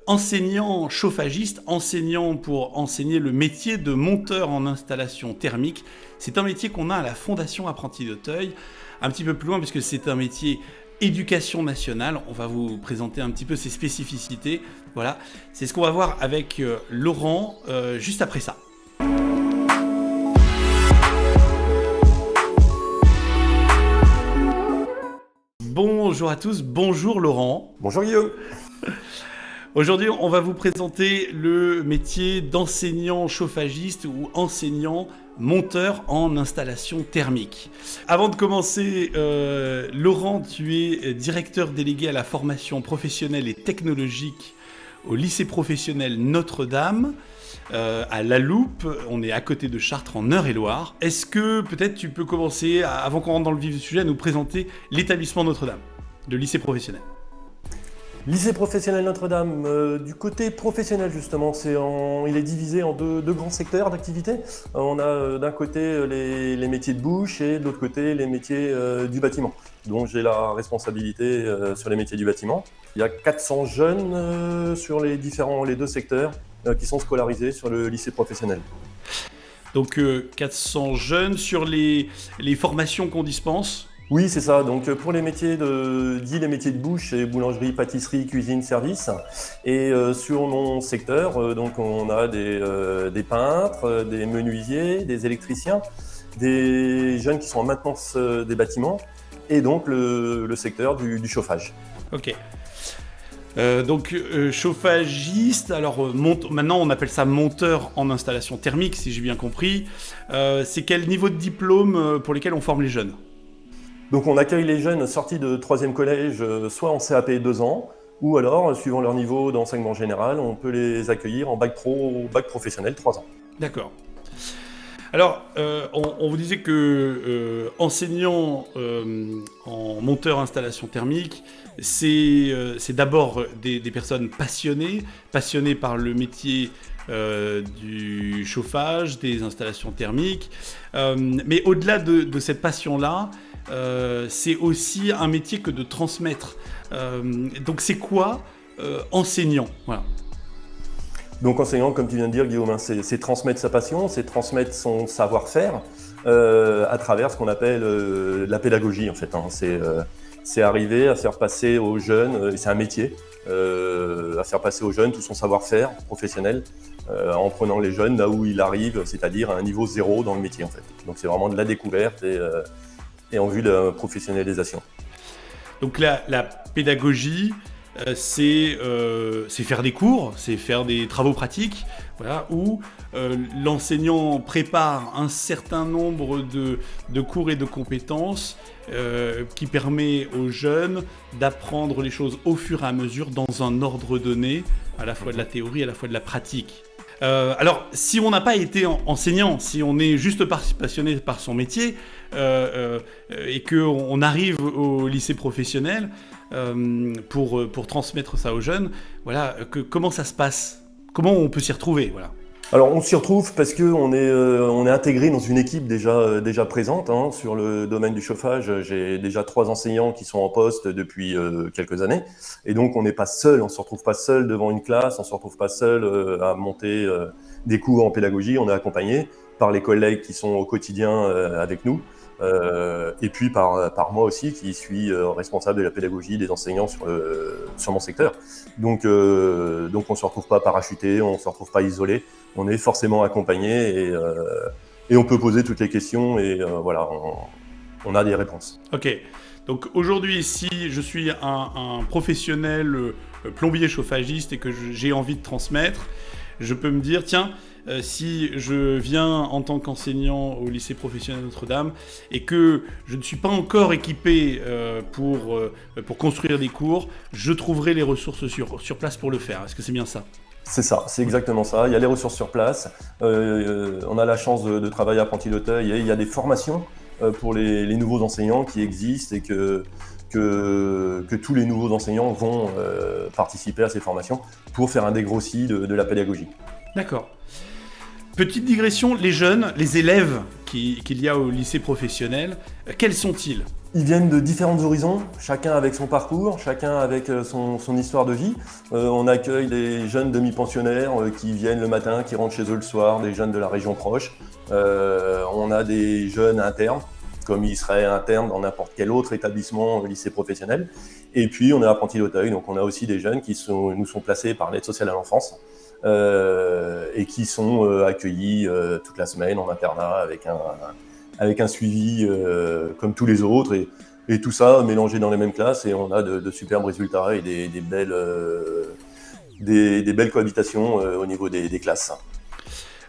enseignant chauffagiste, enseignant pour enseigner le métier de monteur en installation thermique. C'est un métier qu'on a à la Fondation Apprentis d'Auteuil, un petit peu plus loin puisque c'est un métier éducation nationale. On va vous présenter un petit peu ses spécificités. Voilà, c'est ce qu'on va voir avec Laurent juste après ça. Bonjour à tous, bonjour Laurent. Bonjour Guillaume. Aujourd'hui, on va vous présenter le métier d'enseignant chauffagiste ou enseignant monteur en installation thermique. Avant de commencer, Laurent, tu es directeur délégué à la formation professionnelle et technologique au lycée professionnel Notre-Dame, à La Loupe. On est à côté de Chartres en Eure-et-Loir. Est-ce que peut-être tu peux commencer, avant qu'on rentre dans le vif du sujet, à nous présenter l'établissement Notre-Dame, le lycée professionnel? Lycée professionnel Notre-Dame, du côté professionnel justement, il est divisé en deux grands secteurs d'activité. On a d'un côté les métiers de bouche et de l'autre côté les métiers du bâtiment, dont j'ai la responsabilité sur les métiers du bâtiment. Il y a 400 jeunes sur les deux secteurs qui sont scolarisés sur le lycée professionnel. Donc 400 jeunes sur les formations qu'on dispense. Oui, c'est ça. Donc pour les métiers les métiers de bouche, c'est boulangerie, pâtisserie, cuisine, service. Et sur mon secteur, donc on a des peintres, des menuisiers, des électriciens, des jeunes qui sont en maintenance des bâtiments, et donc le secteur du chauffage. Ok. Donc chauffagiste, alors maintenant on appelle ça monteur en installation thermique, si j'ai bien compris. C'est quel niveau de diplôme pour lesquels on forme les jeunes ? Donc on accueille les jeunes sortis de 3e collège, soit en CAP 2 ans, ou alors, suivant leur niveau d'enseignement général, on peut les accueillir en bac pro ou bac professionnel 3 ans. D'accord. Alors, on vous disait que enseignant en monteur installation thermique, c'est d'abord des personnes passionnées par le métier du chauffage, des installations thermiques. Mais au-delà de cette passion-là, c'est aussi un métier que de transmettre. Donc c'est quoi enseignant ? Voilà. Donc enseignant, comme tu viens de dire Guillaume, c'est transmettre sa passion, c'est transmettre son savoir-faire à travers ce qu'on appelle la pédagogie en fait. C'est arriver à faire passer aux jeunes, et c'est un métier, à faire passer aux jeunes tout son savoir-faire professionnel en prenant les jeunes là où ils arrivent, c'est-à-dire à un niveau 0 dans le métier en fait. Donc c'est vraiment de la découverte et en vue de la professionnalisation. Donc la pédagogie, c'est faire des cours, c'est faire des travaux pratiques, voilà, où l'enseignant prépare un certain nombre de cours et de compétences qui permet aux jeunes d'apprendre les choses au fur et à mesure dans un ordre donné, à la fois de la théorie, à la fois de la pratique. Alors, si on n'a pas été enseignant, si on est juste passionné par son métier et qu'on arrive au lycée professionnel pour transmettre ça aux jeunes, voilà, comment ça se passe ? Comment on peut s'y retrouver, voilà. Alors on s'y retrouve parce qu'on est intégré dans une équipe déjà présente sur le domaine du chauffage. J'ai déjà 3 enseignants qui sont en poste depuis quelques années, et donc on n'est pas seul, on se retrouve pas seul devant une classe, on se retrouve pas seul à monter des cours en pédagogie. On est accompagné par les collègues qui sont au quotidien avec nous, et puis par moi aussi qui suis responsable de la pédagogie des enseignants sur mon secteur. Donc on se retrouve pas parachuté, on se retrouve pas isolé. On est forcément accompagné et on peut poser toutes les questions et voilà, on a des réponses. Ok, donc aujourd'hui, si je suis un professionnel plombier chauffagiste et que j'ai envie de transmettre, je peux me dire, tiens, si je viens en tant qu'enseignant au lycée professionnel Notre-Dame et que je ne suis pas encore équipé pour construire des cours, je trouverai les ressources sur place pour le faire. Est-ce que c'est bien ça ? C'est ça, c'est exactement ça. Il y a les ressources sur place. On a la chance de travailler à Apprentis d'Auteuil et il y a des formations pour les nouveaux enseignants qui existent et que tous les nouveaux enseignants vont participer à ces formations pour faire un dégrossi de la pédagogie. D'accord. Petite digression, les jeunes, les élèves qu'il y a au lycée professionnel, quels sont-ils ? Ils viennent de différents horizons, chacun avec son parcours, chacun avec son histoire de vie. On accueille des jeunes demi-pensionnaires qui viennent le matin, qui rentrent chez eux le soir, des jeunes de la région proche. On a des jeunes internes, comme ils seraient internes dans n'importe quel autre établissement lycée professionnel. Et puis on est apprentis d'Auteuil, donc on a aussi des jeunes qui nous sont placés par l'aide sociale à l'enfance et qui sont accueillis toute la semaine en internat avec un suivi comme tous les autres, et tout ça mélangé dans les mêmes classes, et on a de superbes résultats et des belles cohabitations au niveau des classes.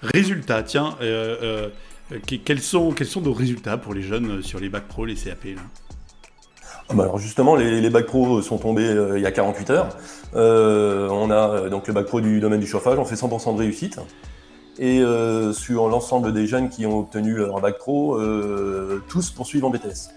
Résultats, tiens, quels sont nos résultats pour les jeunes sur les bacs pro, les CAP là? Alors justement, les bacs pro sont tombés il y a 48 heures. On a donc le bac pro du domaine du chauffage, on fait 100% de réussite. Et sur l'ensemble des jeunes qui ont obtenu leur bac pro, tous poursuivent en BTS.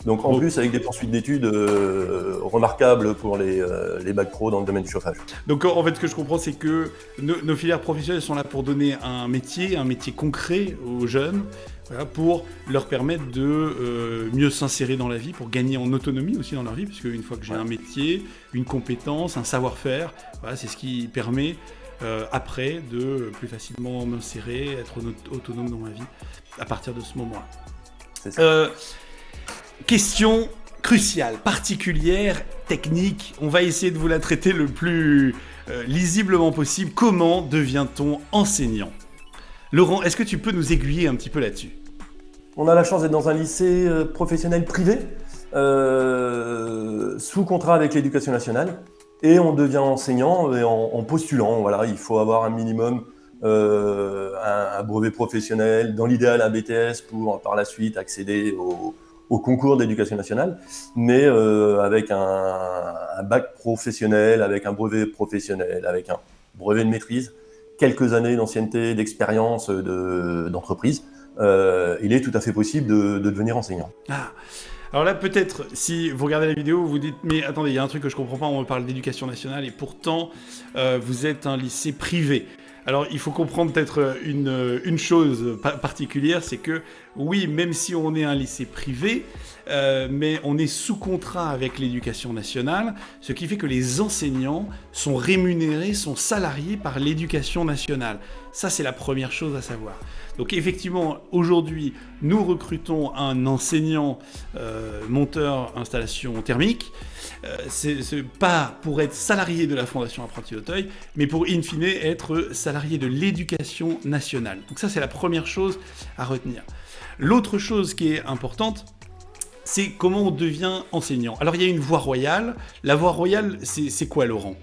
Donc en plus avec des poursuites d'études remarquables pour les bacs pro dans le domaine du chauffage. Donc en fait ce que je comprends c'est que nos filières professionnelles sont là pour donner un métier concret aux jeunes, voilà, pour leur permettre de mieux s'insérer dans la vie, pour gagner en autonomie aussi dans leur vie, parce qu'une fois que j'ai un métier, une compétence, un savoir-faire, voilà, c'est ce qui permet après de plus facilement m'insérer, être autonome dans ma vie à partir de ce moment-là. C'est ça. Question cruciale, particulière, technique, on va essayer de vous la traiter le plus lisiblement possible. Comment devient-on enseignant ? Laurent, est-ce que tu peux nous aiguiller un petit peu là-dessus ? On a la chance d'être dans un lycée professionnel privé, sous contrat avec l'Éducation nationale, et on devient enseignant en postulant. Voilà, il faut avoir un minimum un brevet professionnel, dans l'idéal un BTS pour par la suite accéder au concours d'éducation nationale, mais avec un bac professionnel, avec un brevet professionnel, avec un brevet de maîtrise, quelques années d'ancienneté, d'expérience d'entreprise, il est tout à fait possible de devenir enseignant. Ah. Alors là, peut-être, si vous regardez la vidéo, vous dites « Mais attendez, il y a un truc que je comprends pas, on me parle d'éducation nationale et pourtant, vous êtes un lycée privé. » Alors, il faut comprendre peut-être une chose particulière, c'est que, oui, même si on est un lycée privé, mais on est sous contrat avec l'Éducation nationale, ce qui fait que les enseignants sont rémunérés, sont salariés par l'Éducation nationale. Ça, c'est la première chose à savoir. Donc effectivement, aujourd'hui, nous recrutons un enseignant monteur installation thermique. C'est pas pour être salarié de la Fondation Apprentis d'Auteuil, mais pour in fine être salarié de l'Éducation nationale. Donc ça, c'est la première chose à retenir. L'autre chose qui est importante, c'est comment on devient enseignant. Alors il y a une voie royale. La voie royale, c'est quoi, Laurent ?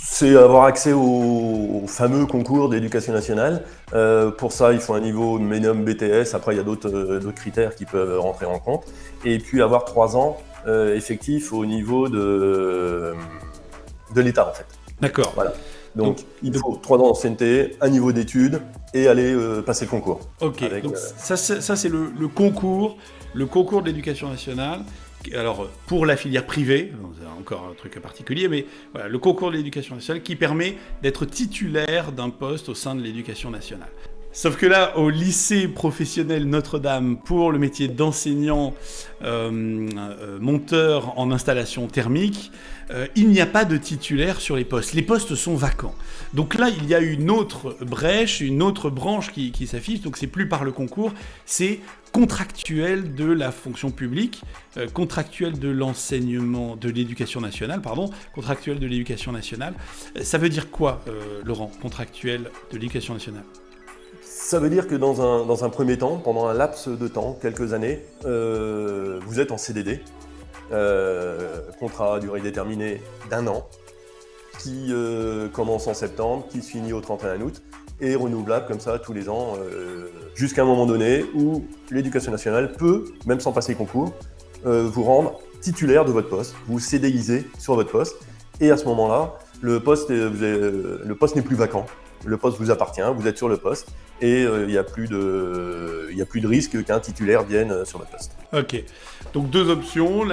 C'est avoir accès au fameux concours d'éducation nationale. Pour ça, il faut un niveau minimum BTS. Après, il y a d'autres critères qui peuvent rentrer en compte. Et puis avoir 3 ans effectifs au niveau de l'État, en fait. D'accord. Voilà. Donc il faut 3 ans d'ancienneté, un niveau d'études et aller passer le concours. Ok, donc ça c'est le concours de l'éducation nationale. Alors, pour la filière privée, c'est encore un truc particulier, mais voilà, le concours de l'éducation nationale qui permet d'être titulaire d'un poste au sein de l'éducation nationale. Sauf que là, au lycée professionnel Notre-Dame, pour le métier d'enseignant monteur en installation thermique, il n'y a pas de titulaire sur les postes. Les postes sont vacants. Donc là, il y a une autre brèche, une autre branche qui s'affiche. Donc c'est plus par le concours, c'est contractuel de la fonction publique, contractuel de l'enseignement, de l'éducation nationale, contractuel de l'éducation nationale. Ça veut dire quoi, Laurent, contractuel de l'éducation nationale ? Ça veut dire que dans un premier temps, pendant un laps de temps, quelques années, vous êtes en CDD, contrat à durée déterminée d'1 an, qui commence en septembre, qui se finit au 31 août, et renouvelable comme ça tous les ans, jusqu'à un moment donné où l'éducation nationale peut, même sans passer concours, vous rendre titulaire de votre poste, vous CDIser sur votre poste, et à ce moment-là, le poste n'est plus vacant. Le poste vous appartient, vous êtes sur le poste, et il n'y a plus de risque qu'un titulaire vienne sur votre poste. Ok, donc 2 options.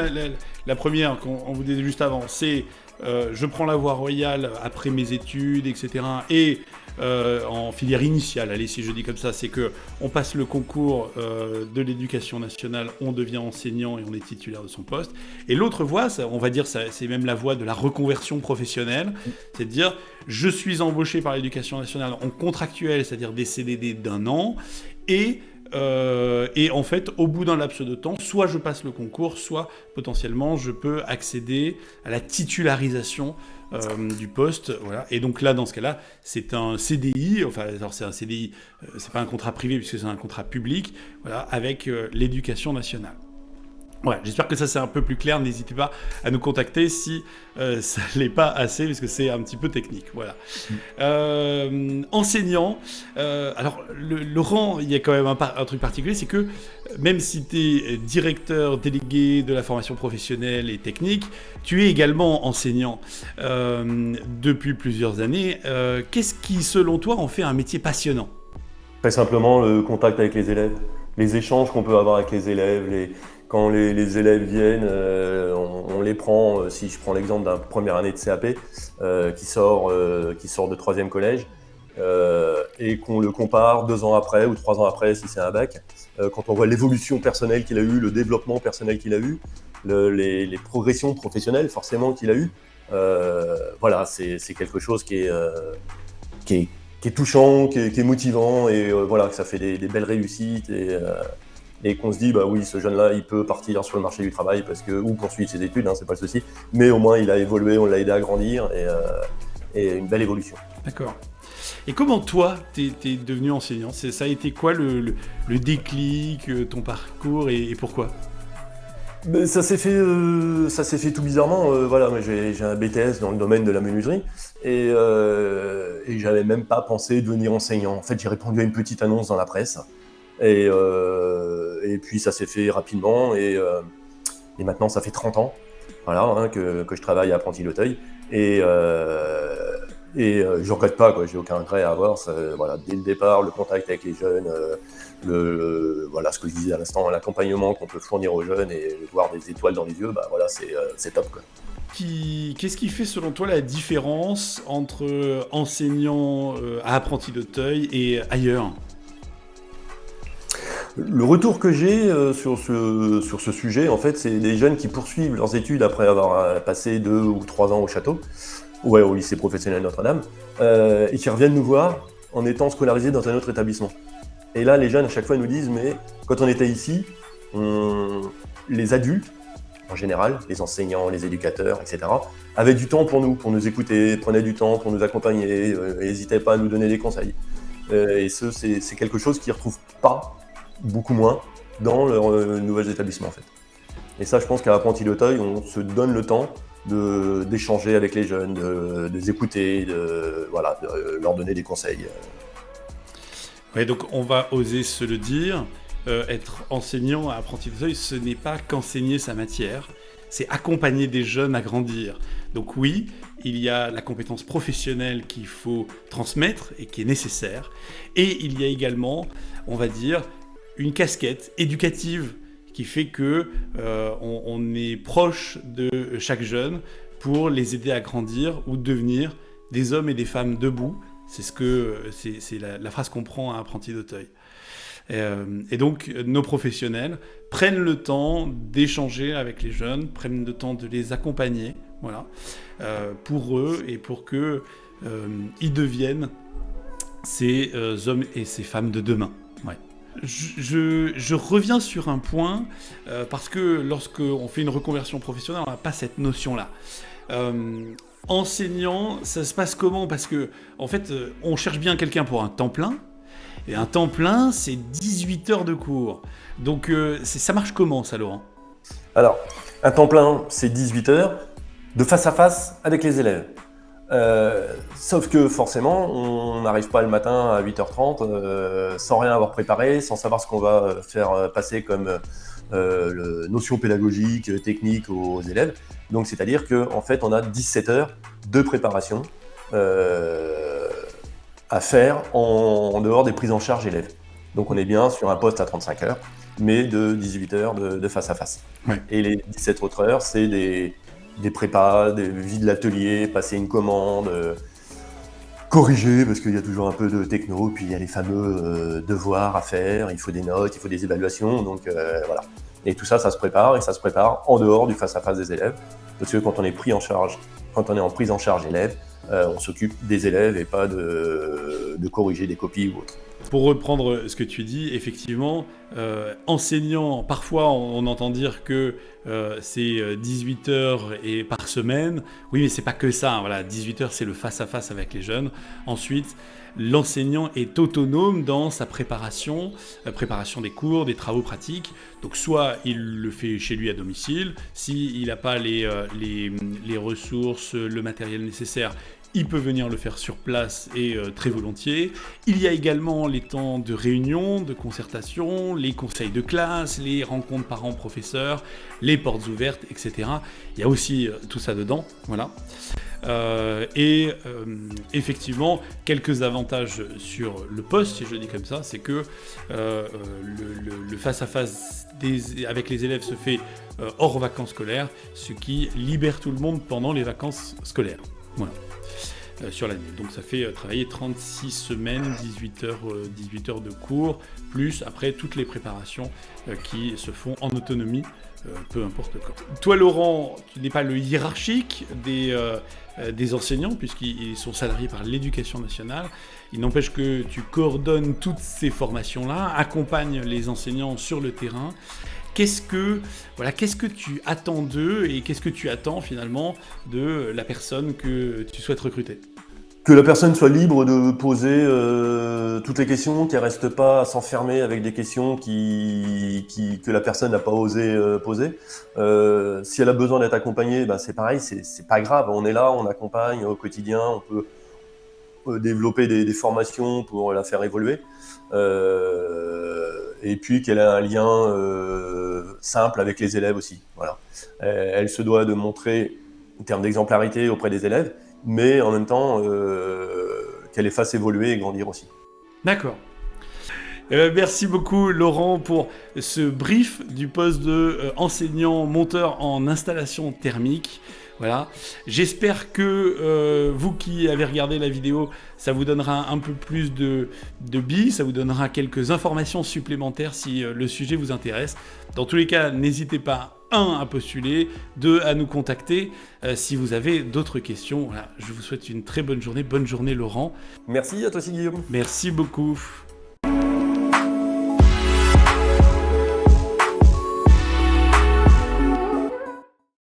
La première, qu'on vous disait juste avant, c'est je prends la voie royale après mes études, etc. Et en filière initiale, allez, si je dis comme ça, c'est que on passe le concours de l'éducation nationale, on devient enseignant et on est titulaire de son poste. Et l'autre voie, on va dire, c'est même la voie de la reconversion professionnelle, c'est de dire, je suis embauché par l'éducation nationale en contractuel, c'est-à-dire des CDD d'1 an, et en fait, au bout d'un laps de temps, soit je passe le concours, soit potentiellement je peux accéder à la titularisation du poste. Voilà. Et donc là, dans ce cas-là, c'est un CDI, enfin, alors c'est un CDI, c'est pas un contrat privé puisque c'est un contrat public, voilà, avec l'éducation nationale. Ouais, j'espère que ça c'est un peu plus clair. N'hésitez pas à nous contacter si ça l'est pas assez, parce que c'est un petit peu technique. Voilà. Enseignant. Alors, Laurent, il y a quand même un truc particulier, c'est que même si tu es directeur délégué de la formation professionnelle et technique, tu es également enseignant depuis plusieurs années. Qu'est-ce qui, selon toi, en fait un métier passionnant ? Très simplement, le contact avec les élèves, les échanges qu'on peut avoir avec les élèves, quand les élèves viennent, on les prend, si je prends l'exemple d'un première année de CAP qui sort de 3e collège, et qu'on le compare 2 ans après ou 3 ans après si c'est un bac, quand on voit l'évolution personnelle qu'il a eue, le développement personnel qu'il a eu, les progressions professionnelles forcément qu'il a eues, voilà, c'est quelque chose qui est touchant, qui est motivant, et voilà, que ça fait des belles réussites, et qu'on se dit, bah oui, ce jeune-là, il peut partir sur le marché du travail ou poursuivre ses études, hein, c'est pas le souci, mais au moins il a évolué, on l'a aidé à grandir, et une belle évolution. D'accord. Et comment toi, t'es devenu enseignant ? Ça a été quoi le déclic, ton parcours, et pourquoi ? Ben, ça s'est fait tout bizarrement. Voilà, mais j'ai un BTS dans le domaine de la menuiserie, et j'avais même pas pensé devenir enseignant. En fait, j'ai répondu à une petite annonce dans la presse, et puis ça s'est fait rapidement, et maintenant ça fait 30 ans, voilà, hein, que je travaille à Apprenti-l'Auteuil, et je regrette pas, quoi. J'ai aucun regret à avoir. Voilà, dès le départ, le contact avec les jeunes, voilà, ce que je disais à l'instant, l'accompagnement qu'on peut fournir aux jeunes et voir des étoiles dans les yeux, bah voilà, c'est top, quoi. Qu'est-ce qui fait selon toi la différence entre enseignant à Apprenti-l'Auteuil et ailleurs ? Le retour que j'ai sur ce sujet, en fait, c'est des jeunes qui poursuivent leurs études après avoir passé 2 ou 3 ans au château, ouais, au lycée professionnel Notre-Dame, et qui reviennent nous voir en étant scolarisés dans un autre établissement. Et là, les jeunes, à chaque fois, nous disent, mais quand on était ici, les adultes, en général, les enseignants, les éducateurs, etc., avaient du temps pour nous écouter, prenaient du temps pour nous accompagner, n'hésitaient pas à nous donner des conseils. Et c'est quelque chose qu'ils ne retrouvent pas, beaucoup moins, dans leurs nouveaux établissements, en fait. Et ça, je pense qu'à Apprenti-l'Auteuil, on se donne le temps d'échanger avec les jeunes, de les écouter, de leur donner des conseils. Ouais, donc on va oser se le dire, être enseignant à Apprenti-l'Auteuil, ce n'est pas qu'enseigner sa matière, c'est accompagner des jeunes à grandir. Donc oui, il y a la compétence professionnelle qu'il faut transmettre et qui est nécessaire, et il y a également, on va dire, une casquette éducative qui fait que on est proche de chaque jeune pour les aider à grandir ou devenir des hommes et des femmes debout. C'est la phrase qu'on prend à Apprenti-l'Auteuil. Et donc, nos professionnels prennent le temps d'échanger avec les jeunes, prennent le temps de les accompagner, voilà, pour eux et pour que ils deviennent ces hommes et ces femmes de demain. Ouais. Je reviens sur un point, parce que lorsqu'on fait une reconversion professionnelle, on n'a pas cette notion-là. Enseignant, ça se passe comment ? Parce que, en fait, on cherche bien quelqu'un pour un temps plein, et un temps plein, c'est 18 heures de cours. Donc, ça marche comment, ça, Laurent ? Alors, un temps plein, c'est 18 heures, de face à face avec les élèves. Sauf que forcément, on n'arrive pas le matin à 8h30 sans rien avoir préparé, sans savoir ce qu'on va faire passer comme notions pédagogiques, techniques aux élèves. Donc c'est-à-dire qu'en fait, on a 17 heures de préparation à faire en dehors des prises en charge élèves. Donc on est bien sur un poste à 35 heures, mais de 18 heures de face à face. Ouais. Et les 17 autres heures, c'est des des prépas, des vides l'atelier, passer une commande, corriger, parce qu'il y a toujours un peu de techno, puis il y a les fameux devoirs à faire, il faut des notes, il faut des évaluations, donc voilà. Et tout ça, ça se prépare, et ça se prépare en dehors du face-à-face des élèves, parce que quand on est en prise en charge élève, on s'occupe des élèves et pas de corriger des copies ou autre. Pour reprendre ce que tu dis, effectivement, enseignant, parfois on entend dire que c'est 18 heures et par semaine. Oui, mais c'est pas que ça, hein, voilà, 18 heures c'est le face-à-face avec les jeunes. Ensuite, l'enseignant est autonome dans sa préparation des cours, des travaux pratiques. Donc soit il le fait chez lui à domicile, s'il n'a pas les ressources, le matériel nécessaire, il peut venir le faire sur place et très volontiers. Il y a également les temps de réunion, de concertation, les conseils de classe, les rencontres parents-professeurs, les portes ouvertes, etc. Il y a aussi tout ça dedans, voilà. Effectivement, quelques avantages sur le poste, si je le dis comme ça, c'est que le face-à-face avec les élèves se fait hors vacances scolaires, ce qui libère tout le monde pendant les vacances scolaires. Voilà. Sur l'année. Donc ça fait travailler 36 semaines, 18 heures de cours, plus après toutes les préparations qui se font en autonomie, peu importe quand. Toi Laurent, tu n'es pas le hiérarchique des enseignants, puisqu'ils sont salariés par l'Éducation nationale. Il n'empêche que tu coordonnes toutes ces formations-là, accompagnes les enseignants sur le terrain. Qu'est-ce que tu attends d'eux et qu'est-ce que tu attends finalement de la personne que tu souhaites recruter ? Que la personne soit libre de poser toutes les questions, qu'elle reste pas à s'enfermer avec des questions que la personne n'a pas osé poser. Si elle a besoin d'être accompagnée, ben c'est pareil, c'est pas grave. On est là, on accompagne au quotidien, on peut développer des formations pour la faire évoluer. Et puis qu'elle ait un lien simple avec les élèves aussi. Voilà. Elle se doit de montrer en termes d'exemplarité auprès des élèves, mais en même temps qu'elle les fasse évoluer et grandir aussi. D'accord. Merci beaucoup Laurent pour ce brief du poste de enseignant monteur en installation thermique. Voilà. J'espère que vous qui avez regardé la vidéo, ça vous donnera un peu plus de billes, ça vous donnera quelques informations supplémentaires si le sujet vous intéresse. Dans tous les cas, n'hésitez pas, 1, à postuler, 2, à nous contacter si vous avez d'autres questions. Voilà. Je vous souhaite une très bonne journée. Bonne journée Laurent. Merci à toi aussi Guillaume. Merci beaucoup.